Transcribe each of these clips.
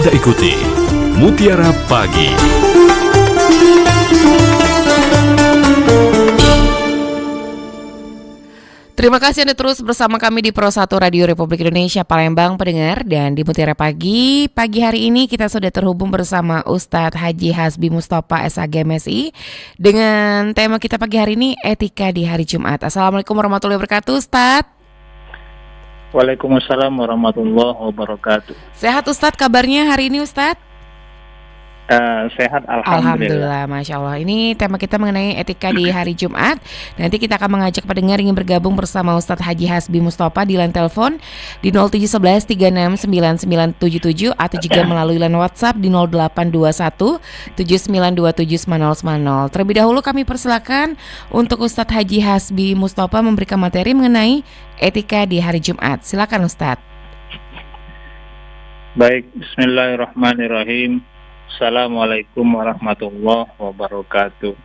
Anda ikuti Mutiara Pagi. Terima kasih Anda terus bersama kami di Pro 1 Radio Republik Indonesia Palembang pendengar. Dan di Mutiara Pagi hari ini kita sudah terhubung bersama Ustadz Haji Hasbi Mustopa SAG MSI dengan tema kita pagi hari ini, etika di hari Jumat. Assalamualaikum warahmatullahi wabarakatuh Ustadz. Waalaikumsalam warahmatullahi wabarakatuh. Sehat Ustadz, kabarnya hari ini Ustadz? Sehat, Alhamdulillah, Masya Allah. Ini tema kita mengenai etika di hari Jumat. Nanti kita akan mengajak pendengar ingin bergabung bersama Ustadz Haji Hasbi Mustopa di line telepon di 0711 369977 atau juga melalui line WhatsApp di 0821 7927 00. Terlebih dahulu kami persilakan untuk Ustadz Haji Hasbi Mustopa memberikan materi mengenai etika di hari Jumat. Silakan Ustadz. Baik, bismillahirrahmanirrahim. Assalamualaikum warahmatullahi wabarakatuh.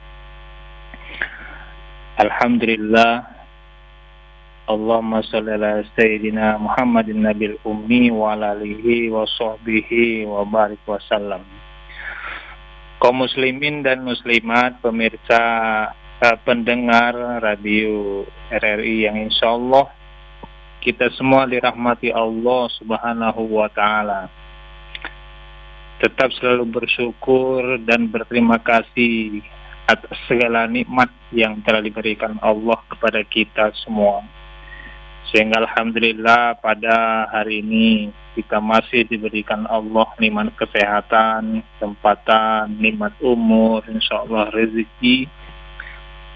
Alhamdulillah. Allahumma sholli ala sayyidina Muhammadin nabil ummi wa ala alihi wa sahbihi wa barik wa sallam. Kaum muslimin dan muslimat, pemirsa pendengar radio RRI yang insyaallah kita semua dirahmati Allah Subhanahu wa ta'ala. Tetap selalu bersyukur dan berterima kasih atas segala nikmat yang telah diberikan Allah kepada kita semua. Sehingga alhamdulillah pada hari ini kita masih diberikan Allah nikmat kesehatan, kesempatan, nikmat umur, insyaallah rezeki,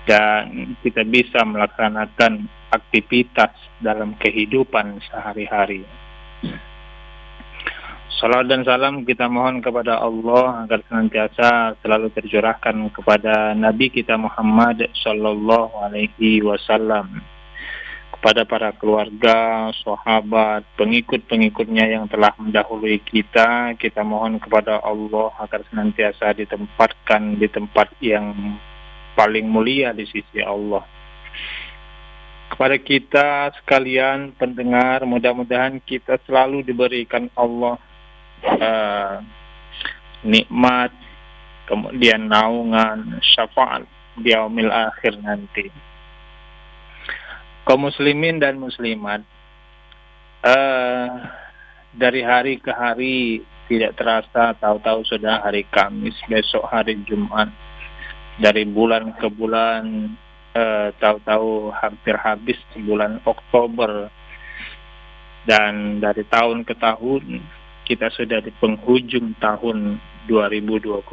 dan kita bisa melaksanakan aktivitas dalam kehidupan sehari-hari. Salawat dan salam kita mohon kepada Allah agar senantiasa selalu tercurahkan kepada Nabi kita Muhammad sallallahu alaihi wasallam, kepada para keluarga, sahabat, pengikut-pengikutnya yang telah mendahului kita. Kita mohon kepada Allah agar senantiasa ditempatkan di tempat yang paling mulia di sisi Allah. Kepada kita sekalian pendengar, mudah-mudahan kita selalu diberikan Allah nikmat, kemudian naungan, syafaat di yaumil akhir nanti. Kaum muslimin dan muslimat, dari hari ke hari tidak terasa, tahu-tahu sudah hari Kamis, besok hari Jumat. Dari bulan ke bulan, tahu-tahu hampir habis bulan Oktober. Dan dari tahun ke tahun kita sudah di penghujung tahun 2025.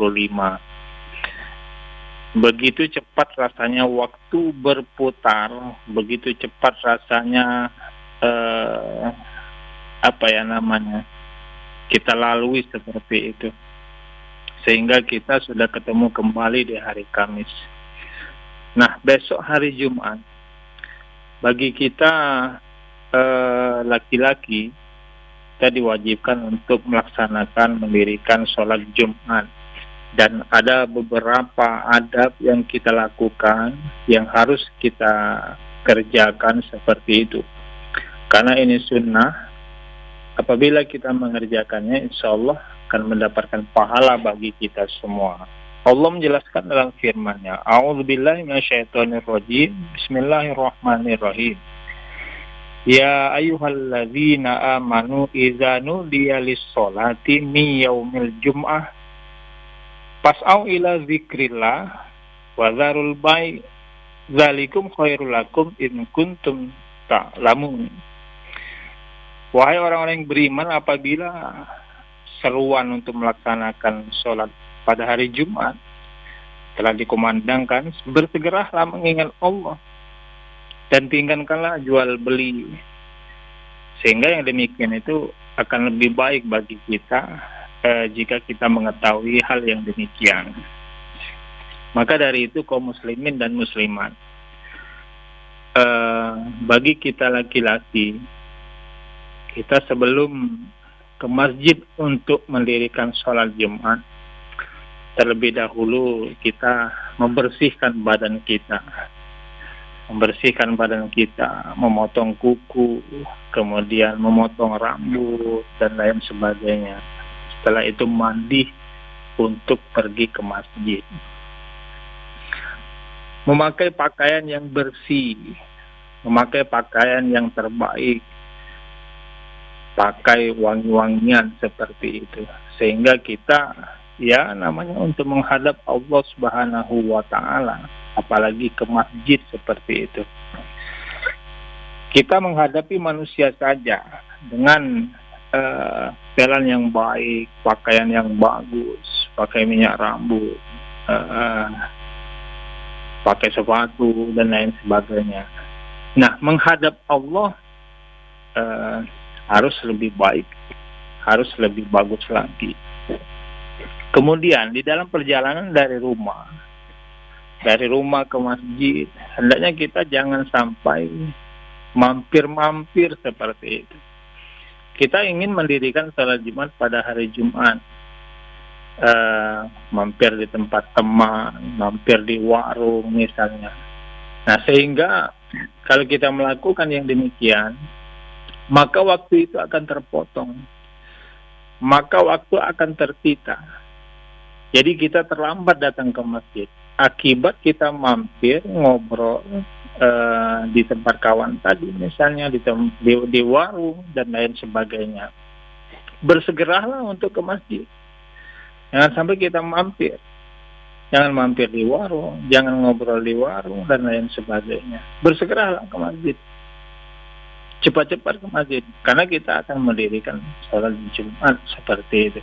Begitu cepat rasanya waktu berputar, begitu cepat rasanya kita lalui seperti itu. Sehingga kita sudah ketemu kembali di hari Kamis. Nah, besok hari Jumat bagi kita laki-laki, kita diwajibkan untuk mendirikan sholat Jumat. Dan ada beberapa adab yang kita lakukan, yang harus kita kerjakan seperti itu. Karena ini sunnah, apabila kita mengerjakannya, insya Allah akan mendapatkan pahala bagi kita semua. Allah menjelaskan dalam firman-Nya, A'udzubillahi minasyaitonirrajim, Bismillahirrahmanirrahim. Ya ayyuhalladzina amanu idza nudiya lis-sholati min yaumil jum'ah fas'au ila dzikrillah wa dzarul bai' dzalikum khairul lakum in kuntum ta'lamun. Wahai orang-orang yang beriman, apabila seruan untuk melaksanakan sholat pada hari Jumat telah dikumandangkan, bersegeralah mengingat Allah dan tinggalkanlah jual beli, sehingga yang demikian itu akan lebih baik bagi kita jika kita mengetahui hal yang demikian. Maka dari itu kaum muslimin dan muslimat, bagi kita laki-laki, kita sebelum ke masjid untuk mendirikan sholat Jumat, terlebih dahulu kita membersihkan badan kita, memotong kuku, kemudian memotong rambut dan lain sebagainya. Setelah itu mandi untuk pergi ke masjid. Memakai pakaian yang bersih, memakai pakaian yang terbaik, pakai wangi-wangian seperti itu, sehingga kita namanya untuk menghadap Allah Subhanahu wa Ta'ala, apalagi ke masjid seperti itu. Kita menghadapi manusia saja dengan setelan yang baik, pakaian yang bagus, pakai minyak rambut, pakai sepatu dan lain sebagainya. Nah, menghadap Allah harus lebih baik, harus lebih bagus lagi. Kemudian di dalam perjalanan dari rumah ke masjid, hendaknya kita jangan sampai mampir-mampir seperti itu. Kita ingin mendirikan salat Jumat pada hari Jumat, mampir di tempat teman, mampir di warung misalnya. Nah, sehingga kalau kita melakukan yang demikian, maka waktu itu akan terpotong, maka waktu akan tersita. Jadi kita terlambat datang ke masjid, akibat kita mampir ngobrol di tempat kawan tadi, misalnya di warung dan lain sebagainya. Bersegeralah untuk ke masjid. Jangan sampai kita mampir. Jangan mampir di warung, jangan ngobrol di warung dan lain sebagainya. Bersegeralah ke masjid. Cepat-cepat ke masjid, karena kita akan mendirikan salat Jumat seperti itu.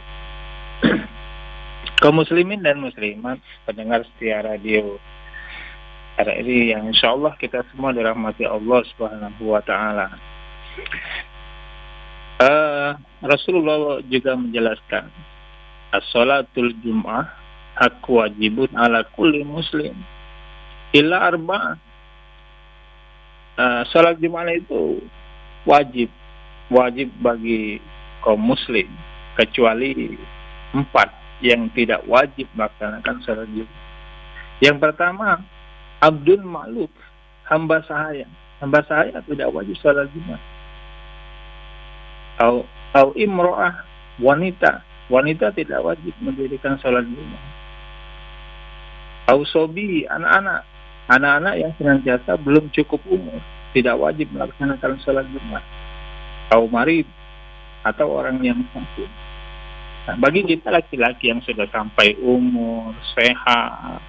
Kaum muslimin dan muslimat, pendengar setia radio RRI yang insya Allah kita semua dirahmati Allah Subhanahu wa Ta'ala. Rasulullah juga menjelaskan, as-salatul jum'ah hak wajibun ala kulli muslim illa arba'ah. Salat Jumat itu wajib bagi kaum muslim, kecuali 4 yang tidak wajib melaksanakan salat Jumat. Yang pertama, abdun ma'luf, hamba sahaya. Hamba sahaya tidak wajib salat Jumat. Au imro'ah, wanita tidak wajib mendirikan salat Jumat. Au sobi, anak-anak yang senantiasa belum cukup umur, tidak wajib melaksanakan salat Jumat. Au marid, atau orang yang sakit. Nah, bagi kita laki-laki yang sudah sampai umur, sehat,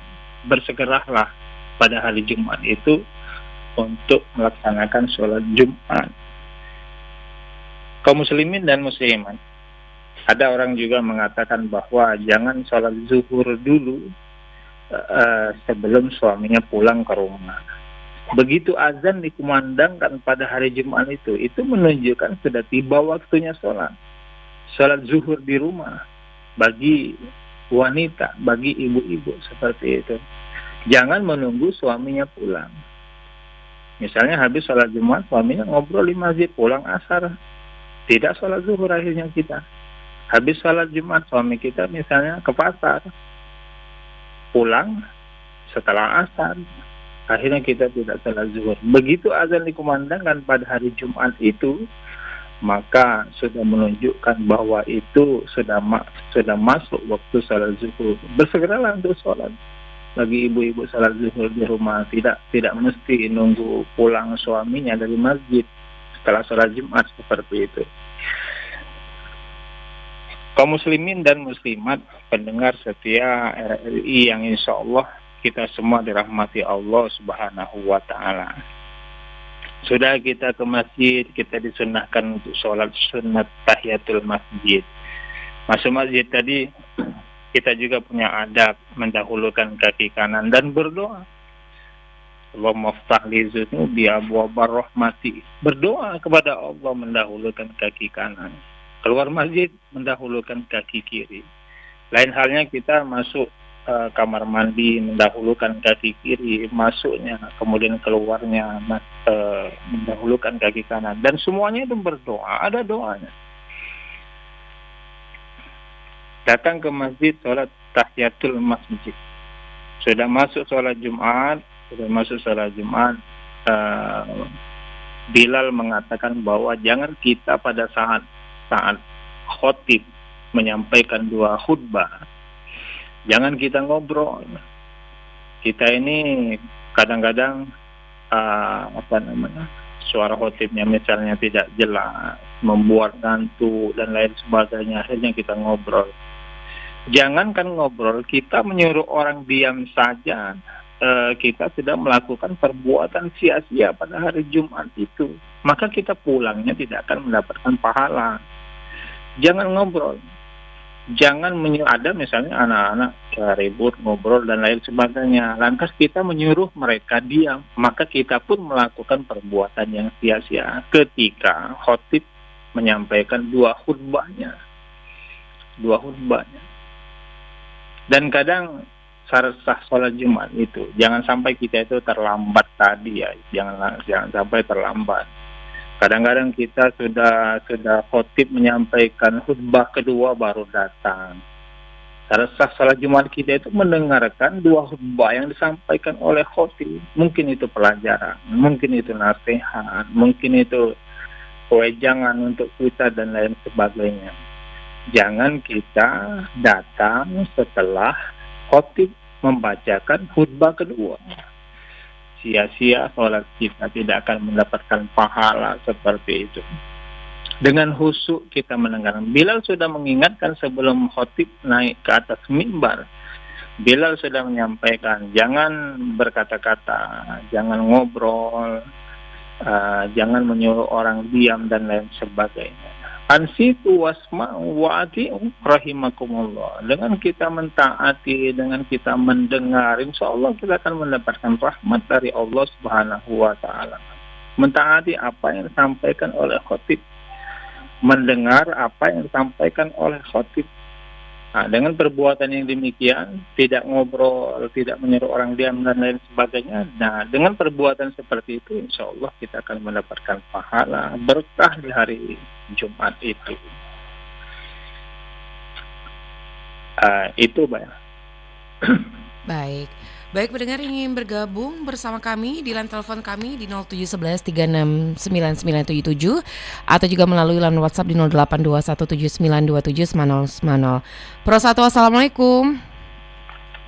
bersegeralah pada hari Jumat itu untuk melaksanakan sholat Jumat. Kaum muslimin dan muslimat, ada orang juga mengatakan bahwa jangan sholat zuhur dulu sebelum suaminya pulang ke rumah. Begitu azan dikumandangkan pada hari Jumat itu menunjukkan sudah tiba waktunya sholat zuhur di rumah bagi wanita, bagi ibu-ibu seperti itu. Jangan menunggu suaminya pulang. Misalnya habis sholat Jumat, suaminya ngobrol di masjid, pulang asar, tidak sholat zuhur, akhirnya kita habis sholat Jumat, suami kita misalnya ke pasar, pulang setelah asar, akhirnya kita tidak sholat zuhur. Begitu azan dikumandangkan pada hari Jumat itu, maka sudah menunjukkan bahwa itu sudah masuk waktu salat zuhur. Bersegeralah untuk sholat. Bagi ibu-ibu salat zuhur di rumah, tidak mesti nunggu pulang suaminya dari masjid setelah sholat Jumat seperti itu. Kaum muslimin dan muslimat, pendengar setia RRI yang insya Allah kita semua dirahmati Allah Subhanahu wa Ta'ala. Sudah kita ke masjid, kita disunahkan untuk sholat sunat tahiyatul masjid. Masuk masjid tadi, kita juga punya adab mendahulukan kaki kanan dan berdoa. Allahumma ftah li zunubi abwabar rahmati. Berdoa kepada Allah mendahulukan kaki kanan. Keluar masjid mendahulukan kaki kiri. Lain halnya kita masuk kamar mandi mendahulukan kaki kiri masuknya, kemudian keluarnya mendahulukan kaki kanan, dan semuanya itu berdoa, ada doanya. Datang ke masjid, sholat tahiyatul masjid. Sudah masuk sholat Jumat, Bilal mengatakan bahwa jangan kita pada saat khotib menyampaikan 2 khutbah, jangan kita ngobrol. Kita ini kadang-kadang suara khotibnya misalnya tidak jelas, membuat ngantuk dan lain sebagainya, akhirnya kita ngobrol. Jangankan ngobrol, kita menyuruh orang diam saja, kita sudah melakukan perbuatan sia-sia pada hari Jumat itu, maka kita pulangnya tidak akan mendapatkan pahala. Jangan ngobrol, jangan ada misalnya anak-anak ribut, ngobrol dan lain sebagainya, lantas kita menyuruh mereka diam, maka kita pun melakukan perbuatan yang sia-sia ketika khotib menyampaikan 2 khutbahnya. Dan kadang syarat sah sholat Jumat itu jangan sampai kita itu terlambat tadi ya, jangan sampai terlambat. Kadang-kadang kita sudah khotib menyampaikan khutbah kedua baru datang. Syarat sah sholat Jumat kita itu mendengarkan 2 khutbah yang disampaikan oleh khotib. Mungkin itu pelajaran, mungkin itu nasihat, mungkin itu wejangan untuk kita dan lain sebagainya. Jangan kita datang setelah khotib membacakan khutbah kedua. Sia-sia sholat kita, tidak akan mendapatkan pahala seperti itu. Dengan khusyuk kita mendengar. Bilal sudah mengingatkan sebelum khotib naik ke atas mimbar. Bilal sudah menyampaikan, jangan berkata-kata, jangan ngobrol, jangan menyuruh orang diam dan lain sebagainya. Ansitu wasma'u wa'ati'u rahimakumullah. Dengan kita mentaati, dengan kita mendengar, insya Allah kita akan mendapatkan rahmat dari Allah Subhanahu wa ta'ala. Mentaati apa yang disampaikan oleh khotib, mendengar apa yang disampaikan oleh khotib. Nah, dengan perbuatan yang demikian, tidak ngobrol, tidak menyuruh orang diam dan lain sebagainya. Nah, dengan perbuatan seperti itu, insya Allah kita akan mendapatkan pahala berkah di hari Jumat itu. Itu Mbak. Baik. Baik, pendengar ingin bergabung bersama kami di line telepon kami di 0711 369977 atau juga melalui line WhatsApp di 082179279090. Pro 1, assalamualaikum.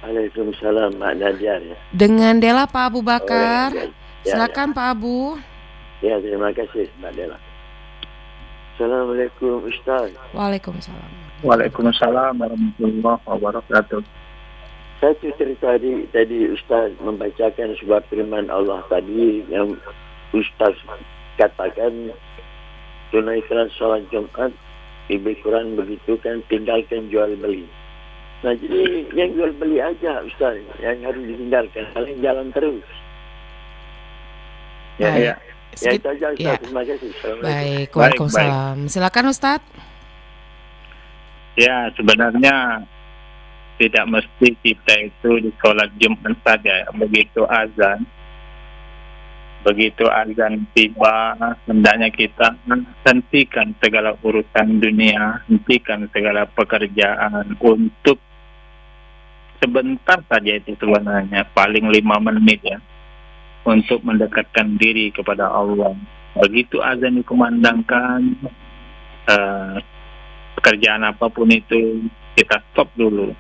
Waalaikumsalam, Mak Nadia ya. Dengan Dela Pak Abu Bakar. Ya, Silakan Pak Abu. Ya, terima kasih Mbak Dela. Assalamualaikum Ustaz. Waalaikumsalam. Waalaikumsalam warahmatullahi wabarakatuh. Satu cerita tadi Ustaz membacakan sebuah firman Allah tadi yang Ustaz katakan tunaikan sholat Jumat, lebih kurang begitu kan, tinggalkan jual beli. Nah jadi yang jual beli aja Ustaz yang harus ditinggalkan, paling jalan terus. Ya. Ya itu aja Ustaz, Ya. terima kasih. Baik, waalaikumsalam. Silakan Ustaz. Ya, sebenarnya tidak mesti kita itu di sholat Jumat saja. Begitu azan tiba, hendaknya kita hentikan segala urusan dunia, hentikan segala pekerjaan untuk sebentar saja, itu sebenarnya paling 5 menit ya, untuk mendekatkan diri kepada Allah. Begitu azan dikumandangkan, pekerjaan apapun itu kita stop dulu.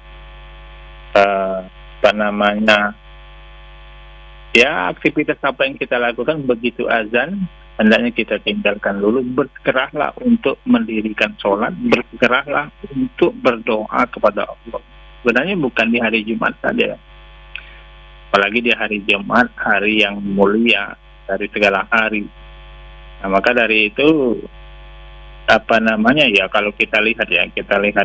Aktivitas apa yang kita lakukan begitu azan, hendaknya kita tinggalkan dulu, bergeraklah untuk mendirikan sholat, bergeraklah untuk berdoa kepada Allah. Sebenarnya bukan di hari Jumat saja, apalagi di hari Jumat, hari yang mulia dari segala hari. Nah, maka dari itu kalau kita lihat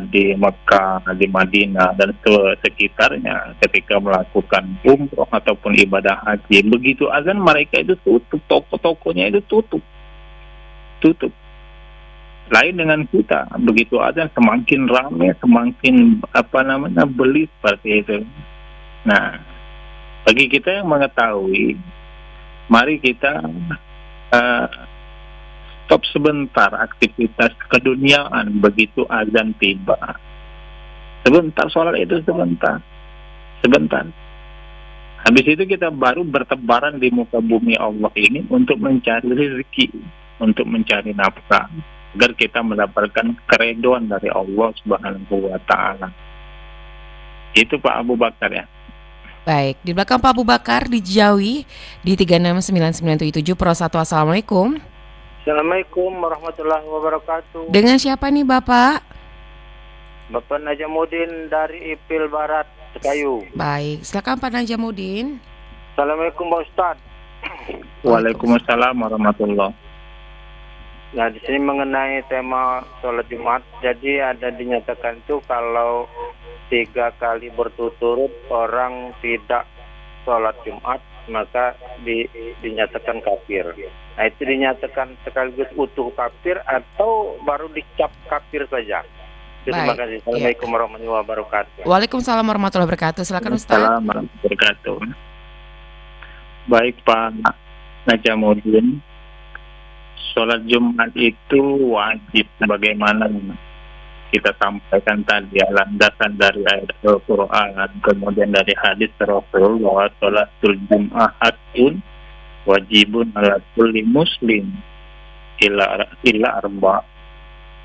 di Mekah, di Madinah dan sekitarnya, ketika melakukan umroh ataupun ibadah haji, begitu azan mereka itu tutup, toko-tokonya itu tutup. Lain dengan kita, begitu azan semakin ramai, semakin beli seperti itu. Nah, bagi kita yang mengetahui, mari kita stop sebentar aktivitas keduniaan begitu azan tiba. Sebentar sholat itu sebentar. Habis itu kita baru bertebaran di muka bumi Allah ini untuk mencari rezeki, untuk mencari nafkah, agar kita mendapatkan keridhaan dari Allah Subhanahu wa taala. Itu Pak Abu Bakar ya. Baik, di belakang Pak Abu Bakar di Jawi di 369977 Pro 1. Assalamualaikum. Assalamualaikum warahmatullahi wabarakatuh. Dengan siapa nih Bapak? Bapak Najamuddin dari Ipil Barat, Sekayu. Baik, silakan Pak Najamuddin. Assalamualaikum Pak Ustadz. Waalaikumsalam warahmatullahi. Nah, di sini mengenai tema sholat Jumat, jadi ada dinyatakan itu kalau 3 kali berturut-turut orang tidak sholat Jumat, maka dinyatakan kafir. Nah, itu dinyatakan sekaligus utuh kafir atau baru dicap kafir saja? Terima kasih. Assalamualaikum warahmatullahi wabarakatuh. Waalaikumsalam warahmatullahi wabarakatuh. Silakan Ustaz. Assalamualaikum warahmatullahi wabarakatuh. Baik Pak Najamuddin, sholat Jumat itu wajib sebagaimana kita sampaikan tadi, landasan dari ayat Al-Quran, kemudian dari hadis Rasul bahwa sholatul Jum'atun wajibun ala kulli muslim illa arba.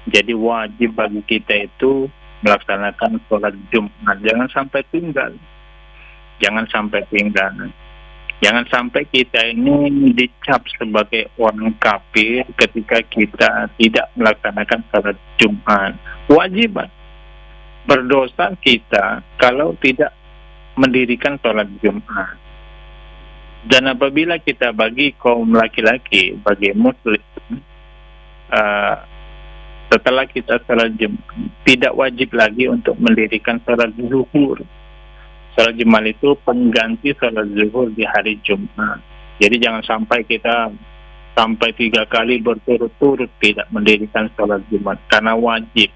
Jadi wajib bagi kita itu melaksanakan sholat Jumat. Jangan sampai tinggal. Jangan sampai kita ini dicap sebagai orang kafir ketika kita tidak melaksanakan sholat Jumat. Wajiban. Berdosa kita kalau tidak mendirikan sholat Jumat. Dan apabila kita bagi kaum laki-laki, bagi muslim, setelah kita sholat Jumat, tidak wajib lagi untuk mendirikan sholat zuhur. Sholat Jumat itu pengganti sholat zuhur di hari Jumat. Jadi jangan sampai kita sampai 3 kali berturut-turut tidak mendirikan sholat Jumat karena wajib.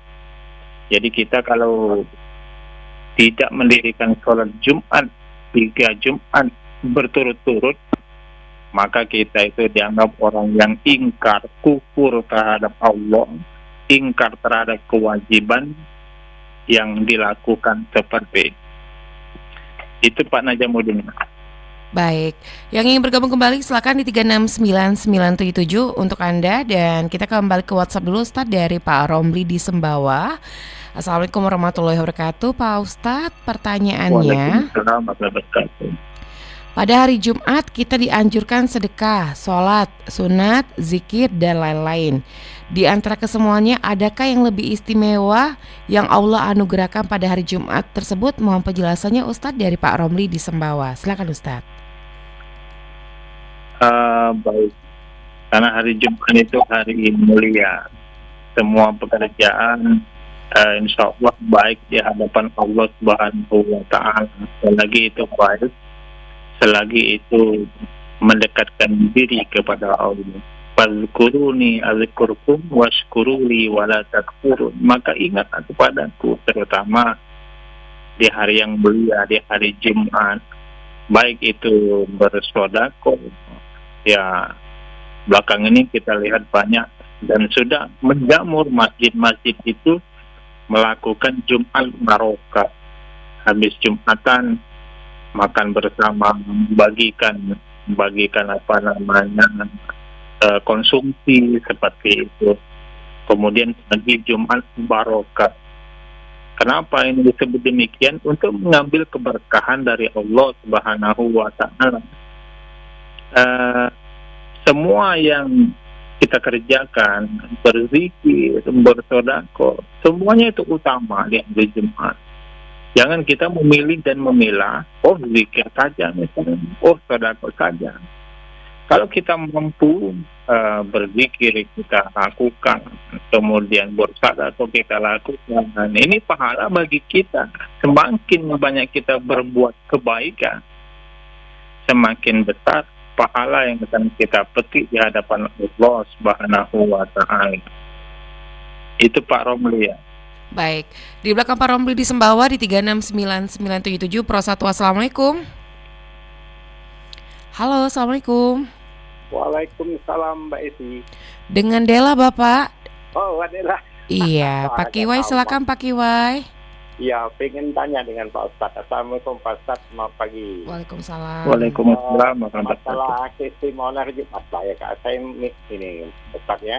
Jadi kita kalau tidak mendirikan sholat Jumat 3 Jumat berturut-turut, maka kita itu dianggap orang yang ingkar, kufur terhadap Allah, ingkar terhadap kewajiban yang dilakukan seperti itu Pak Najamuddin. Baik, yang ingin bergabung kembali silakan di 369977 untuk Anda, dan kita kembali ke WhatsApp dulu Ustadz dari Pak Romli di Sembawa. Assalamualaikum warahmatullahi wabarakatuh. Pak Ustadz, pertanyaannya, Waalaikumsalam warahmatullahi wabarakatuh. pada hari Jumat kita dianjurkan sedekah, sholat, sunat, zikir, dan lain-lain. Di antara kesemuanya, adakah yang lebih istimewa yang Allah anugerahkan pada hari Jumat tersebut? Mohon penjelasannya Ustadz dari Pak Romli di Sembawa. Silakan Ustadz. Baik, karena hari Jumat itu hari mulia. Semua pekerjaan insya Allah baik di hadapan Allah Subhanahu wa ta'ala. Selagi itu baik, selagi itu mendekatkan diri kepada Allah. Fazkuruni azkurkum washkuruli wala takfurun. Maka ingat kepadaku, terutama di hari yang mulia, di hari Jumat. Baik itu bersedekah, ya belakang ini kita lihat banyak dan sudah menjamur masjid-masjid itu melakukan Jumat barokah. Habis Jumatan makan bersama, bagikan apa namanya, konsumsi seperti itu. Kemudian lagi Jumat barokah. Kenapa ini disebut demikian? Untuk mengambil keberkahan dari Allah Subhanahu wa ta'ala. Semua yang kita kerjakan, berzikir, bersedekah, semuanya itu utama di hari Jumat. Jangan kita memilih dan memilah, zikir saja misalnya, sedekah saja. Kalau kita mampu berzikir kita lakukan, kemudian bersedekah kita lakukan, ini pahala bagi kita. Semakin banyak kita berbuat kebaikan, semakin besar pahala yang akan kita petik di hadapan Allah Subhanahu wa ta'ala. Itu Pak Romli ya. Baik, di belakang Pak Romli di Sembawa di 369977 Pro 1. Assalamualaikum. Halo, Assalamualaikum. Waalaikumsalam Mbak Esi. Dengan Dela Bapak. Oh, Adela. Iya, Pak Kiwai, silakan Pak Kiwai. Ya, pengen tanya dengan Pak Ustadz. Assalamualaikum Pak Ustadz, selamat pagi. Waalaikumsalam. Waalaikumsalam warahmatullahi wabarakatuh. Masalah keistimewaan hari Jumat lah ya Kak. Saya ini Ustadz ya.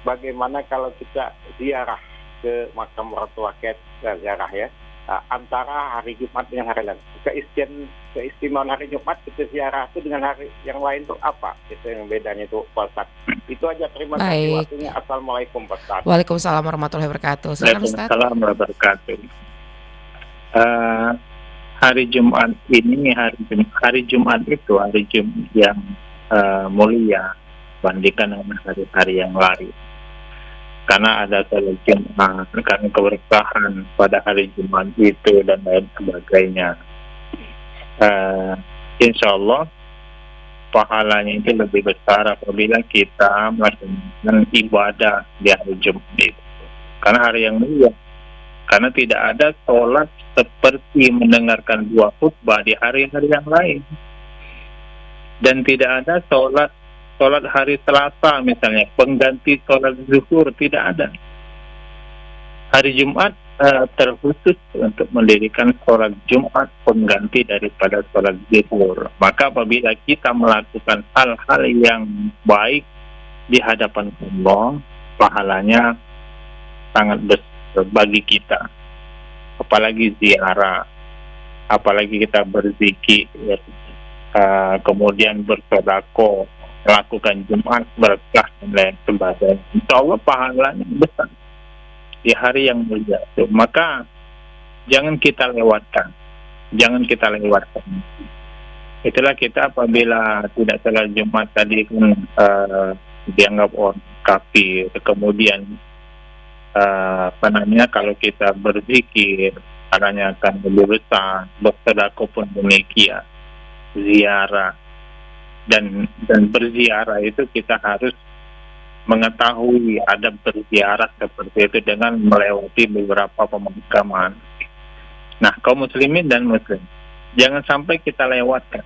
bagaimana kalau kita ziarah ke makam orang tua kita ziarah ya, antara hari Jumat dengan hari lain. Keistimewaan hari Jumat kita ziarah itu dengan hari yang lain itu apa? Itu yang bedanya itu Pak Ustaz. Itu aja, terima kasih Baik. waktunya. Assalamualaikum Pak Ustaz. Waalaikumsalam warahmatullahi wabarakatuh. Silakan Ustaz. Waalaikumsalam warahmatullahi wabarakatuh. Hari Jumat ini hari Jumat itu hari Jumat yang mulia bandingkan dengan hari-hari yang lain. Karena ada sholat Jumat, karena keberkahan pada hari Jumat itu dan lain sebagainya. Insya Allah pahalanya itu lebih besar apabila kita melakukan ibadah di hari Jumat itu. Karena hari yang mulia. Karena tidak ada sholat seperti mendengarkan dua khutbah di hari-hari yang lain. Dan tidak ada sholat hari Selasa misalnya, pengganti sholat zuhur, tidak ada. Hari Jumat terkhusus untuk mendirikan sholat Jumat pengganti daripada sholat zuhur. Maka apabila kita melakukan hal-hal yang baik di hadapan Allah, pahalanya sangat besar bagi kita. Apalagi ziarah, apalagi kita berzikir, kemudian bersedekah, lakukan Jumat berkah dan lain sebagainya. Insya Allah pahalanya besar di hari yang mulia itu. Maka jangan kita lewatkan. Itulah kita apabila tidak sholat Jumat tadi kan dianggap orang kafir. Kemudian kalau kita berzikir pahalanya akan lebih besar, bersedekah pun demikian, ziarah. Dan berziarah itu kita harus mengetahui adab berziarah seperti itu dengan melewati beberapa pemakaman. Nah, kaum muslimin dan muslim, jangan sampai kita lewatkan.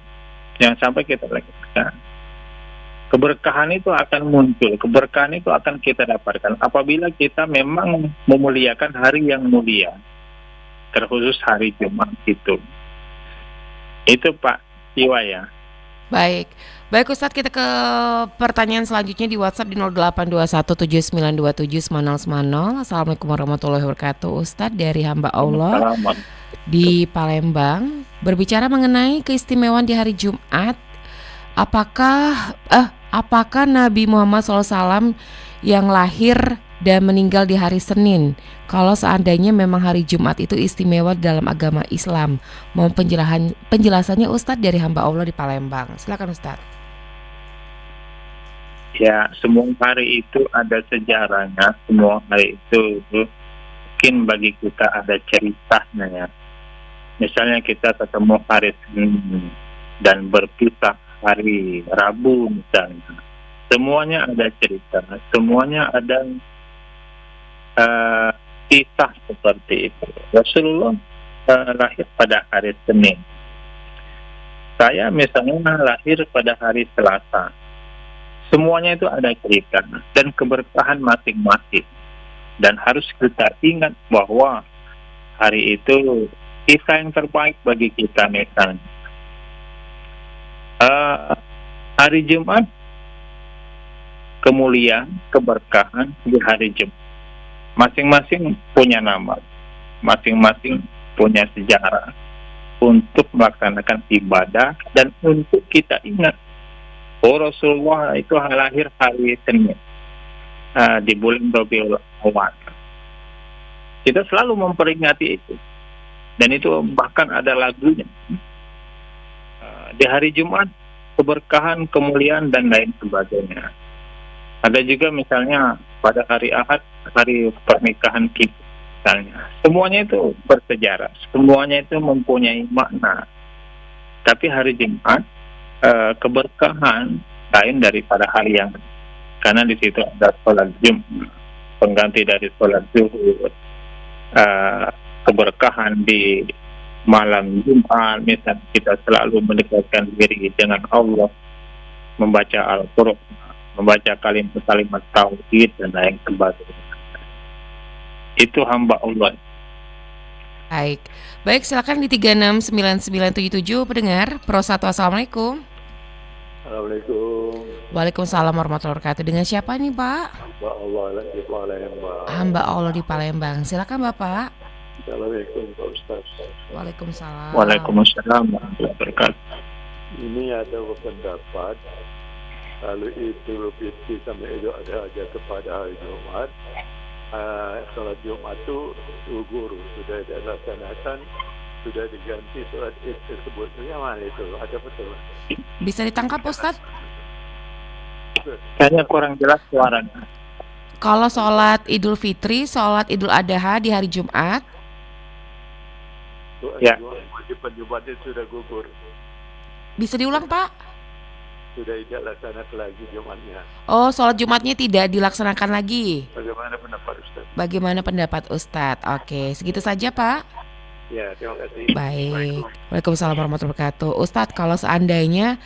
Keberkahan itu akan muncul, keberkahan itu akan kita dapatkan apabila kita memang memuliakan hari yang mulia, terkhusus hari Jumat itu. Itu Pak Iwa ya. Baik Ustadz, kita ke pertanyaan selanjutnya di WhatsApp di 082179279090. Assalamualaikum warahmatullahi wabarakatuh. Ustadz dari hamba Allah di Palembang berbicara mengenai keistimewaan di hari Jumat. Apakah Nabi Muhammad SAW yang lahir dan meninggal di hari Senin? Kalau seandainya memang hari Jumat itu istimewa dalam agama Islam. Mohon penjelasannya Ustadz dari hamba Allah di Palembang. Silakan Ustadz. Ya, semua hari itu ada sejarahnya. Semua hari itu mungkin bagi kita ada ceritanya ya. Misalnya kita ketemu hari Senin dan berpisah hari Rabu misalnya. Semuanya ada cerita, semuanya ada kisah seperti itu. Rasulullah lahir pada hari Senin. Saya misalnya lahir pada hari Selasa. Semuanya itu ada cerita dan keberkahan masing-masing. Dan harus kita ingat bahwa hari itu kisah yang terbaik bagi kita misalnya. Hari Jumat, kemuliaan, keberkahan di hari Jumat. Masing-masing punya nama, masing-masing punya sejarah untuk melaksanakan ibadah dan untuk kita ingat. Rasulullah itu lahir hari Senin di bulan Rabiul Awal. Kita selalu memperingati itu, dan itu bahkan ada lagunya. Di hari Jumat, keberkahan, kemuliaan dan lain sebagainya. Ada juga misalnya pada hari Ahad, hari pernikahan kita misalnya. Semuanya itu bersejarah, semuanya itu mempunyai makna. Tapi hari Jumat keberkahan lain daripada hari yang, karena di situ ada sholat Jumat pengganti dari sholat zuhur. Keberkahan di malam Jumat, misalnya kita selalu mendekatkan diri dengan Allah, membaca Al-Quran, membaca kalimat-kalimat tauhid dan lain sebagainya. Itu hamba Allah. Baik, silakan di 369977 pendengar Pro 1. Assalamualaikum. Assalamualaikum. Waalaikumsalam warahmatullahi wabarakatuh. Dengan siapa nih Pak? Allah lagi Palembang. Hamba Allah di Palembang. Silakan Bapak. Assalamualaikum Pak Ustaz. Waalaikumsalam. Waalaikumsalam warahmatullahi wabarakatuh. Ini ada pendapat kalau Idul Fitri sampai Idul Adha aja kepada hari Jumat, sholat Jumat itu gugur sudah dilaksanakan, sudah diganti sholat Id tersebut. Yang mana itu? Ada betul? Bisa ditangkap Ustadz? Kayaknya kurang jelas suaranya. Kalau sholat Idul Fitri, sholat Idul Adha di hari Jumat, Ya. Wajib Jumat itu sudah gugur, bisa diulang Pak? sudah tidak laksanakan lagi Jumatnya. Oh, sholat Jumatnya tidak dilaksanakan lagi. Bagaimana pendapat Ustaz? Bagaimana pendapat Ustadz? Oke, segitu saja Pak. Ya, terima kasih. Baik. Waalaikumsalam warahmatullahi wabarakatuh. Ustadz, kalau seandainya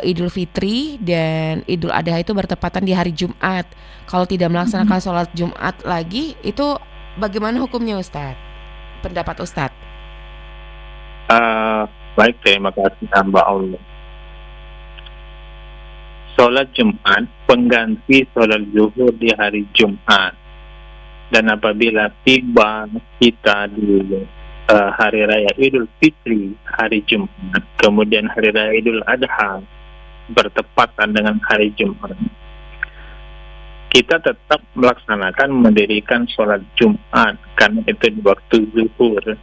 Idul Fitri dan Idul Adha itu bertepatan di hari Jumat, kalau tidak melaksanakan sholat Jumat lagi, itu bagaimana hukumnya Ustadz? Pendapat Ustadz? Baik, terima kasih hamba Allah. Sholat Jumat pengganti sholat zuhur di hari Jumat, dan apabila tiba kita di hari raya Idul Fitri hari Jumat, kemudian hari raya Idul Adha bertepatan dengan hari Jumat, kita tetap melaksanakan mendirikan sholat Jumat karena itu di waktu zuhur.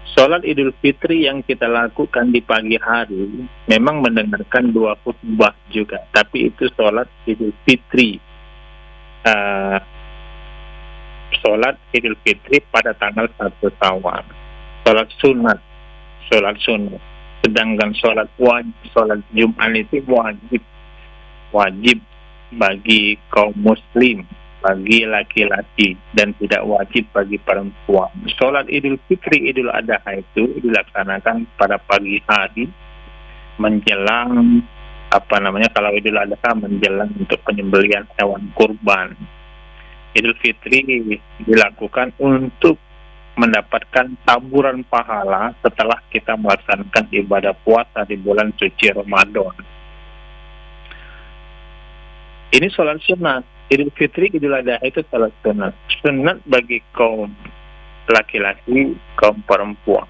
Sholat Idul Fitri yang kita lakukan di pagi hari memang mendengarkan 2 khutbah juga, tapi itu sholat Idul Fitri. Sholat Idul Fitri pada tanggal 1 Syawal. Sholat sunat. Sedangkan sholat wajib, sholat Jumat itu wajib bagi kaum muslim, bagi laki-laki, dan tidak wajib bagi perempuan. Sholat Idul Fitri, Idul Adha itu dilaksanakan pada pagi hari menjelang kalau Idul Adha menjelang untuk penyembelihan hewan kurban. Idul Fitri dilakukan untuk mendapatkan taburan pahala setelah kita melaksanakan ibadah puasa di bulan suci Ramadan. Ini sholat sunat. Idul Fitri, Idul Adha itu sholat sunat. Sunat bagi kaum laki-laki, kaum perempuan.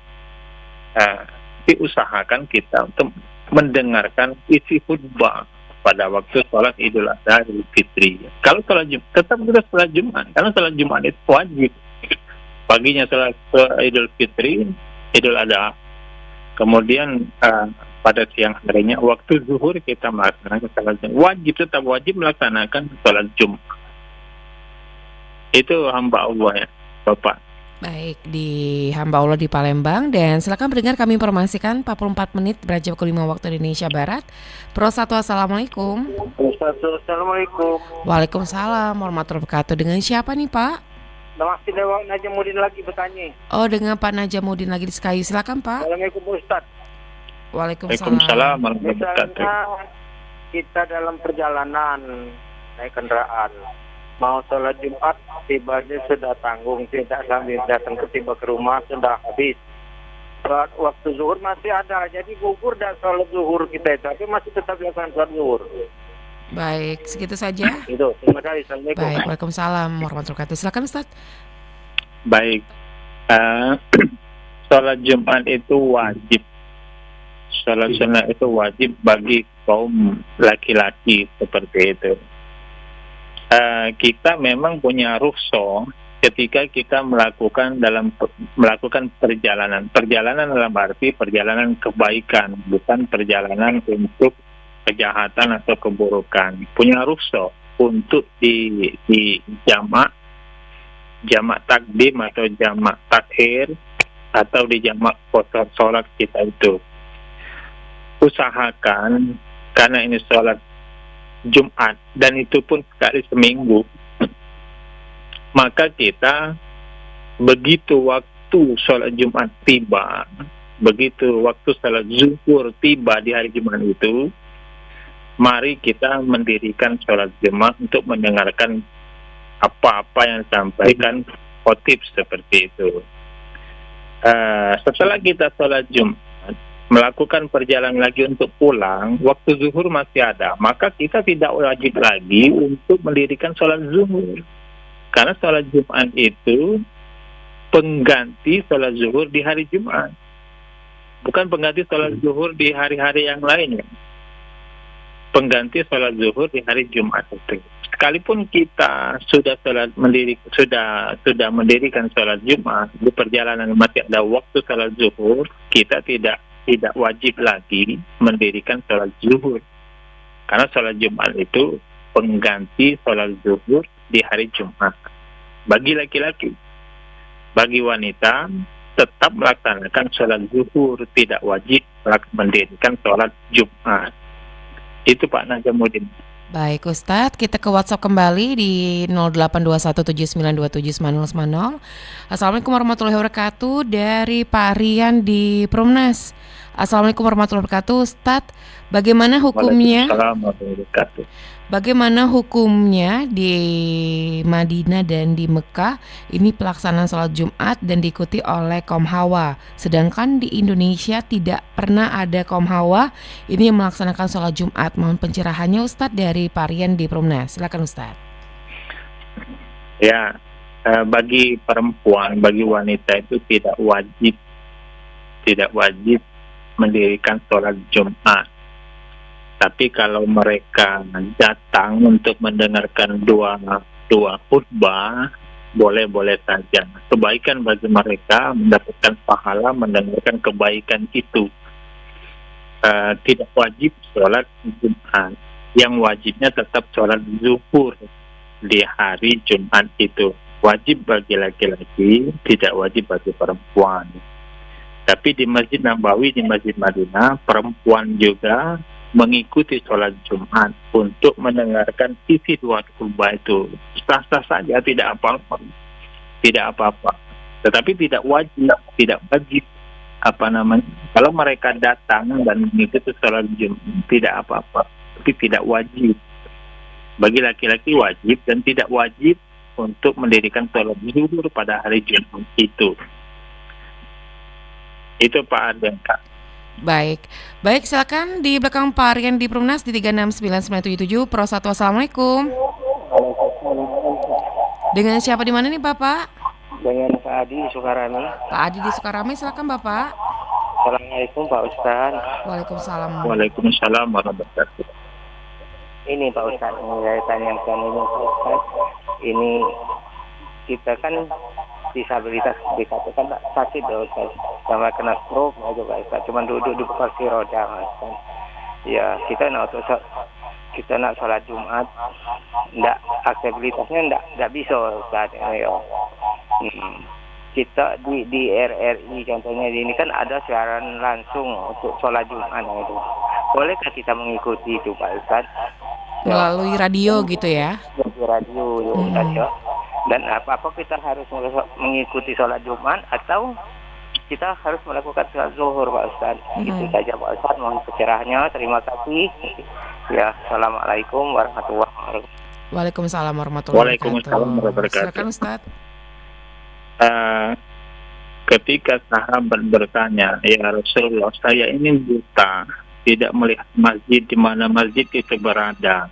Diusahakan kita untuk mendengarkan isi khutbah pada waktu sholat Idul Adha, Idul Fitri. Kalau sholat Jumat, tetap kita sholat Jumat. Karena sholat Jumat itu wajib. Paginya sholat Idul Fitri, Idul Adha. Kemudian pada siang harinya waktu zuhur kita melaksanakan sholat Jumat. Tetap wajib melaksanakan sholat Jumat. Itu hamba Allah ya, Bapak. Baik, di hamba Allah di Palembang. Dan silakan pendengar, kami informasikan 44 menit berjam ke-5 waktu Indonesia Barat. Pro 1, Assalamualaikum. Assalamualaikum. Waalaikumsalam warahmatullahi wabarakatuh. Dengan siapa nih Pak? Masih Dewa Najamuddin lagi bertanya. Oh, dengan Pak Najamuddin lagi di Sekayu. Silakan Pak. Assalamualaikum Ustaz. Waalaikumsalam. Misalnya kita dalam perjalanan naik kendaraan, mau sholat Jumat, tibanya sudah tanggung, tidak sambil datang tiba ke rumah sudah habis. Waktu zuhur masih ada, jadi gugur dan sholat zuhur kita itu, tapi masih tetap dilakukan sholat zuhur. Baik, segitu saja. Itu, terima kasih. Assalamualaikum. Baik, waalaikumsalam warahmatullahi wabarakatuh. Silakan Ustaz. Baik, sholat Jumat itu wajib. Sholat sunat itu wajib bagi kaum laki-laki seperti itu. Kita memang punya rukhsah ketika kita melakukan perjalanan dalam arti perjalanan kebaikan, bukan perjalanan untuk kejahatan atau keburukan. Punya rukhsah untuk di jamak takdim atau jamak takhir atau di jamak sholat kita itu. Usahakan, karena ini sholat Jumat dan itu pun sekali seminggu, maka kita begitu waktu sholat Jumat tiba, begitu waktu sholat zuhur tiba di hari Jumat itu, mari kita mendirikan sholat Jumat untuk mendengarkan apa-apa yang disampaikan khotib seperti itu. Setelah kita sholat Jumat, melakukan perjalanan lagi untuk pulang, waktu zuhur masih ada, maka kita tidak wajib lagi untuk mendirikan sholat zuhur. Karena sholat Jumat itu pengganti sholat zuhur di hari Jumat. Bukan pengganti sholat zuhur di hari-hari yang lainnya. Pengganti sholat zuhur di hari Jumat itu. Sekalipun kita sudah mendirikan sholat Jumat, di perjalanan masih ada waktu sholat zuhur, kita tidak wajib lagi mendirikan sholat zuhur. Karena sholat Jumat itu pengganti sholat zuhur di hari Jumat. Bagi laki-laki, bagi wanita tetap melaksanakan sholat zuhur, tidak wajib mendirikan sholat Jumat. Itu Pak Najamuddin. Baik Ustadz, kita ke WhatsApp kembali di 082179279090. Assalamualaikum warahmatullahi wabarakatuh, dari Pak Rian di Perumnas. Assalamualaikum warahmatullahi wabarakatuh. Ustadz, bagaimana hukumnya? Waalaikumsalam warahmatullahi wabarakatuh. Bagaimana hukumnya di Madinah dan di Mekah ini pelaksanaan sholat Jumat dan diikuti oleh kaum Hawa, sedangkan di Indonesia tidak pernah ada kaum Hawa ini yang melaksanakan sholat Jumat. Mohon pencerahannya Ustadz dari Parian di Perumnas. Silakan Ustadz. Ya, bagi perempuan, bagi wanita itu tidak wajib mendirikan sholat Jumat. Tapi kalau mereka datang untuk mendengarkan dua khutbah, boleh-boleh saja. Kebaikan bagi mereka mendapatkan pahala mendengarkan kebaikan itu. Tidak wajib sholat Jumat. Yang wajibnya tetap sholat zuhur di hari Jumat itu. Wajib bagi laki-laki, tidak wajib bagi perempuan. Tapi di Masjid Nabawi, di Masjid Madinah, perempuan juga mengikuti sholat Jumat untuk mendengarkan isi dua khutbah itu. Sah-sah saja, tidak apa-apa. Tetapi tidak wajib kalau mereka datang dan mengikuti sholat Jumat, tidak apa-apa. Tapi tidak wajib. Bagi laki-laki wajib dan tidak wajib untuk mendirikan sholat zuhur pada hari Jumat itu. Itu Pak Arden, Kak. Baik silakan di belakang Pak Rian di Perumnas di 369977 Pro 1. Assalamualaikum. Dengan siapa di mana nih Bapak? Dengan Pak Adi Sukarami. Pak Adi di Sukarami, silakan Bapak. Assalamualaikum Pak Ustaz. Waalaikumsalam. Waalaikumsalam warahmatullahi wabarakatuh. Ini Pak Ustaz, saya tanyakan ini Pak Ustaz. Ini kita kan disabilitas dikatakan sakit ya Ustaz, sama kena stroke aja Pak Ustaz, cuma duduk di kursi roda Ustaz. Ya kita nak sholat Jumat, aksesibilitasnya ndak bisa Ustaz. Kita di RRI contohnya di ini kan ada siaran langsung untuk sholat Jumat itu. Bolehkah kita mengikuti itu Pak Ustaz? Melalui radio gitu ya? Melalui radio ya Ustaz ya. Dan apa kita harus mengikuti sholat Jumat atau kita harus melakukan sholat zuhur Pak Ustaz? Itu saja Pak Ustaz, mohon pencerahannya. Terima kasih. Ya, assalamualaikum warahmatullahi wabarakatuh. Waalaikumsalam warahmatullahi wabarakatuh. Silakan Ustaz. Ketika sahabat bertanya, ya Rasulullah, saya ini buta, tidak melihat masjid di mana masjid itu berada,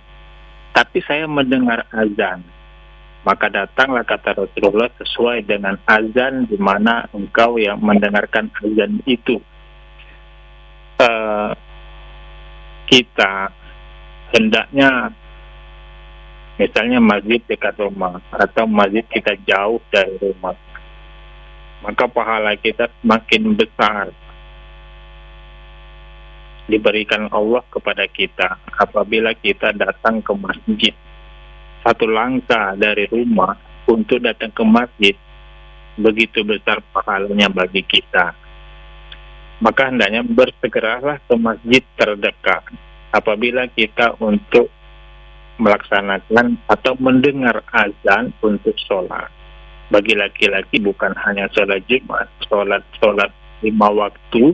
tapi saya mendengar azan. Maka datanglah, kata Rasulullah, sesuai dengan azan di mana engkau yang mendengarkan azan itu. Kita hendaknya, misalnya masjid dekat rumah atau masjid kita jauh dari rumah, maka pahala kita semakin besar diberikan Allah kepada kita apabila kita datang ke masjid. Satu langkah dari rumah untuk datang ke masjid, begitu besar pahalanya bagi kita. Maka hendaknya bersegeralah ke masjid terdekat apabila kita untuk melaksanakan atau mendengar azan untuk sholat. Bagi laki-laki bukan hanya sholat Jumat, sholat 5 waktu,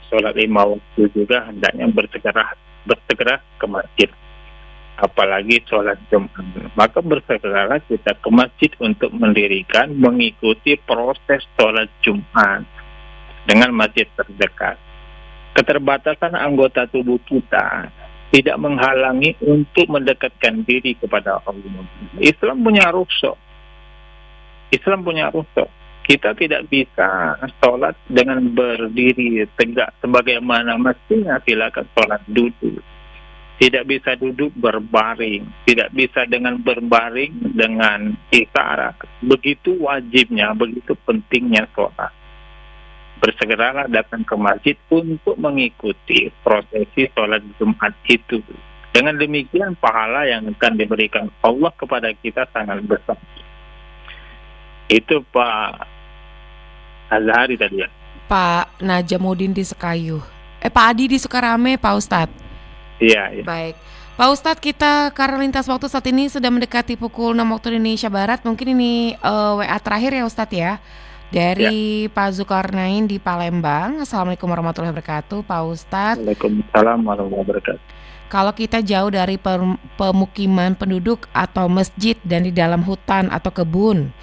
sholat 5 waktu juga hendaknya bersegera ke masjid. Apalagi sholat Jumat, maka bersegeralah kita ke masjid untuk mengikuti proses sholat Jumat dengan masjid terdekat. keterbatasan anggota tubuh kita tidak menghalangi untuk mendekatkan diri kepada Allah. Islam punya rukhsah. Kita tidak bisa sholat dengan berdiri tegak sebagaimana mestinya. Silakan sholat duduk. Tidak bisa duduk berbaring. Tidak bisa dengan berbaring dengan isyarat. Begitu wajibnya, begitu pentingnya sholat. Bersegeralah datang ke masjid untuk mengikuti prosesi sholat Jumat itu. Dengan demikian pahala yang akan diberikan Allah kepada kita sangat besar. Itu Pak Azhari tadi ya. Pak Najamuddin di Sekayu. Pak Adi di Sukarame, Pak Ustadz. Iya. Baik. Pak Ustadz, kita karena lintas waktu saat ini sudah mendekati pukul 6 waktu Indonesia Barat. Mungkin ini WA terakhir ya Ustadz ya. Dari Pak Zulkarnain di Palembang. Assalamualaikum warahmatullahi wabarakatuh, Pak Ustadz. Waalaikumsalam warahmatullahi wabarakatuh. Kalau kita jauh dari pemukiman penduduk atau masjid dan di dalam hutan atau kebun,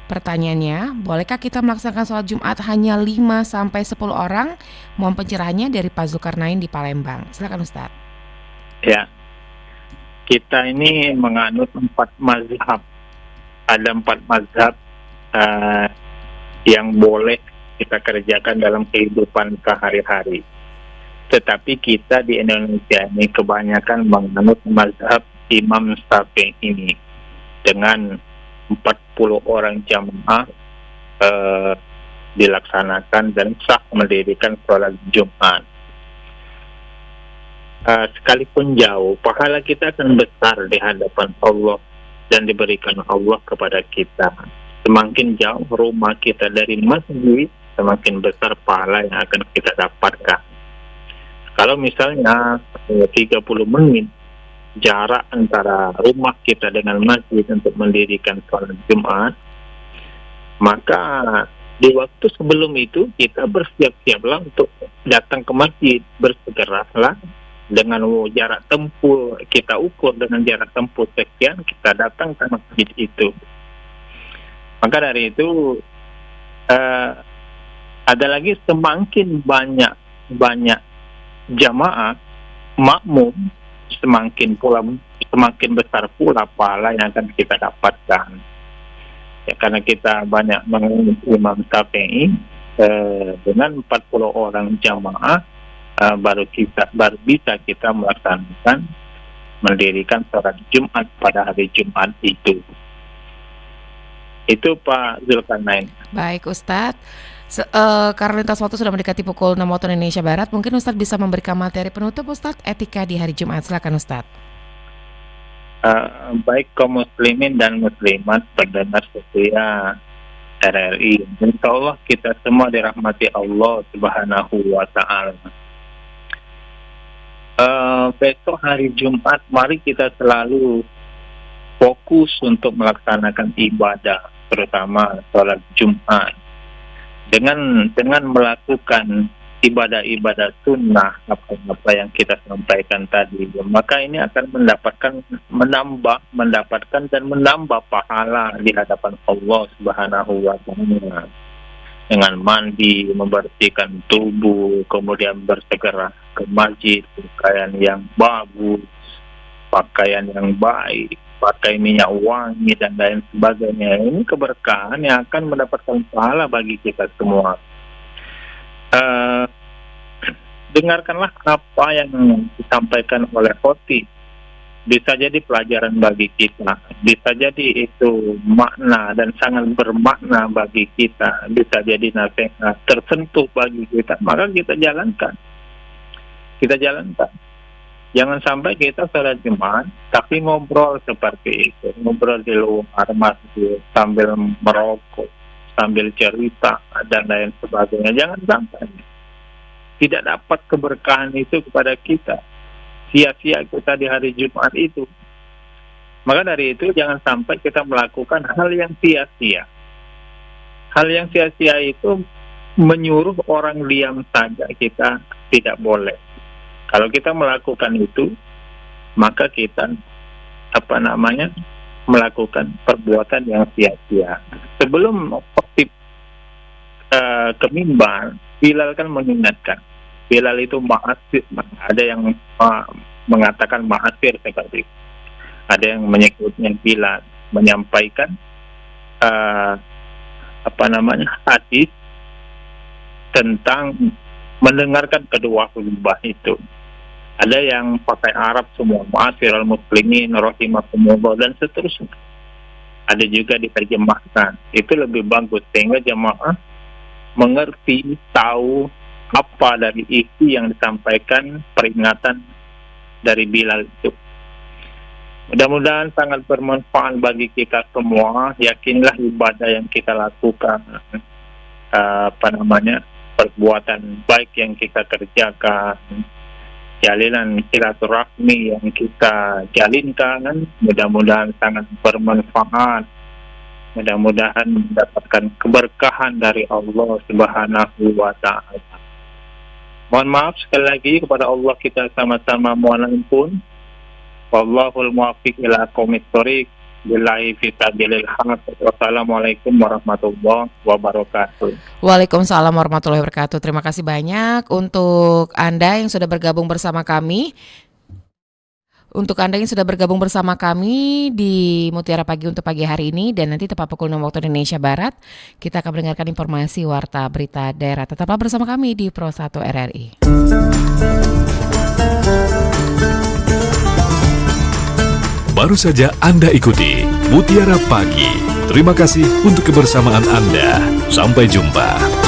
pertanyaannya, bolehkah kita melaksanakan sholat Jumat hanya 5-10 orang? Mohon pencerahannya dari Pak Zulkarnain di Palembang. Silakan Ustadz. Ya, kita ini menganut 4 mazhab. Ada 4 mazhab yang boleh kita kerjakan dalam kehidupan sehari-hari. Tetapi kita di Indonesia ini kebanyakan menganut mazhab Imam Syafi'i ini dengan 40 orang jamaah dilaksanakan dan sah mendirikan sholat Jumat. Sekalipun jauh, pahala kita akan besar di hadapan Allah dan diberikan Allah kepada kita. Semakin jauh rumah kita dari masjid, semakin besar pahala yang akan kita dapatkan. Kalau misalnya 30 menit jarak antara rumah kita dengan masjid untuk mendirikan sholat Jumat, maka di waktu sebelum itu kita bersiap-siaplah untuk datang ke masjid, bersegeralah dengan jarak tempuh, kita ukur dengan jarak tempuh sekian, kita datang ke masjid itu. Maka dari itu ada lagi semakin banyak jamaah makmum, semakin besar pula pahala yang akan kita dapatkan. Ya, karena kita banyak mengenal Imam Syafi'i dengan 40 orang jamaah baru bisa kita melaksanakan mendirikan sholat Jumat pada hari Jumat itu. Itu Pak Zulkarnain. Baik Ustadz, karena lintas waktu sudah mendekati pukul 6 waktu Indonesia Barat, mungkin Ustadz bisa memberikan materi penutup Ustadz, etika di hari Jumat. Silakan Ustadz. Baik kaum muslimin dan muslimat pendengar setia RRI, insya Allah kita semua dirahmati Allah Subhanahu wa Ta'ala. Besok hari Jumat, mari kita selalu fokus untuk melaksanakan ibadah, terutama sholat Jumat. Dengan melakukan ibadah-ibadah sunnah, apa yang kita sampaikan tadi, maka ini akan mendapatkan dan menambah pahala di hadapan Allah Subhanahu wa Ta'ala. Dengan mandi, membersihkan tubuh, kemudian bersegera ke masjid, pakaian yang bagus, pakaian yang baik, pakai minyak wangi dan lain sebagainya. Ini keberkahan yang akan mendapatkan pahala bagi kita semua. Dengarkanlah apa yang disampaikan oleh Khotib. Bisa jadi pelajaran bagi kita, bisa jadi itu makna dan sangat bermakna bagi kita, bisa jadi nasihat tersentuh bagi kita, maka kita jalankan. Jangan sampai kita sholat Jumat tapi ngobrol seperti itu, ngobrol di luar masjid sambil merokok, sambil cerita dan lain sebagainya. Jangan sampai tidak dapat keberkahan itu kepada kita, sia-sia kita di hari Jumat itu. Maka dari itu jangan sampai kita melakukan hal yang sia-sia. Hal yang sia-sia itu menyuruh orang diam saja, kita tidak boleh. Kalau kita melakukan itu, maka kita melakukan perbuatan yang sia-sia. Sebelum khotib ke mimbar, Bilal kan mengingatkan. Bilal itu ma'asir, ada yang mengatakan ma'asir seperti itu. Ada yang menyebutnya Bilal, menyampaikan hadis tentang mendengarkan kedua khutbah itu. Ada yang pakai Arab semua, ma'asyiral muslimin rahimakumullah dan seterusnya. Ada juga diterjemahkan. Itu lebih bagus sehingga jemaah mengerti, tahu apa dari isi yang disampaikan peringatan dari Bilal itu. Mudah-mudahan sangat bermanfaat bagi kita semua. Yakinlah ibadah yang kita lakukan, perbuatan baik yang kita kerjakan, jalinan silaturahmi yang kita jalinkan, mudah-mudahan sangat bermanfaat. Mudah-mudahan mendapatkan keberkahan dari Allah Subhanahu wa Ta'ala. Mohon maaf sekali lagi kepada Allah, kita sama-sama mohon ampun. Wallahul muwaffiq ila aqwamit thoriq. Billahi fi tabilil haq. Wassalamualaikum warahmatullahi wabarakatuh. Waalaikumsalam warahmatullahi wabarakatuh. Terima kasih banyak untuk Anda yang sudah bergabung bersama kami. Untuk Anda yang sudah bergabung bersama kami di Mutiara Pagi untuk pagi hari ini, dan nanti tepat pukul 6 waktu Indonesia Barat, kita akan mendengarkan informasi warta berita daerah. Tetaplah bersama kami di Pro 1 RRI. Baru saja Anda ikuti Mutiara Pagi. Terima kasih untuk kebersamaan Anda. Sampai jumpa.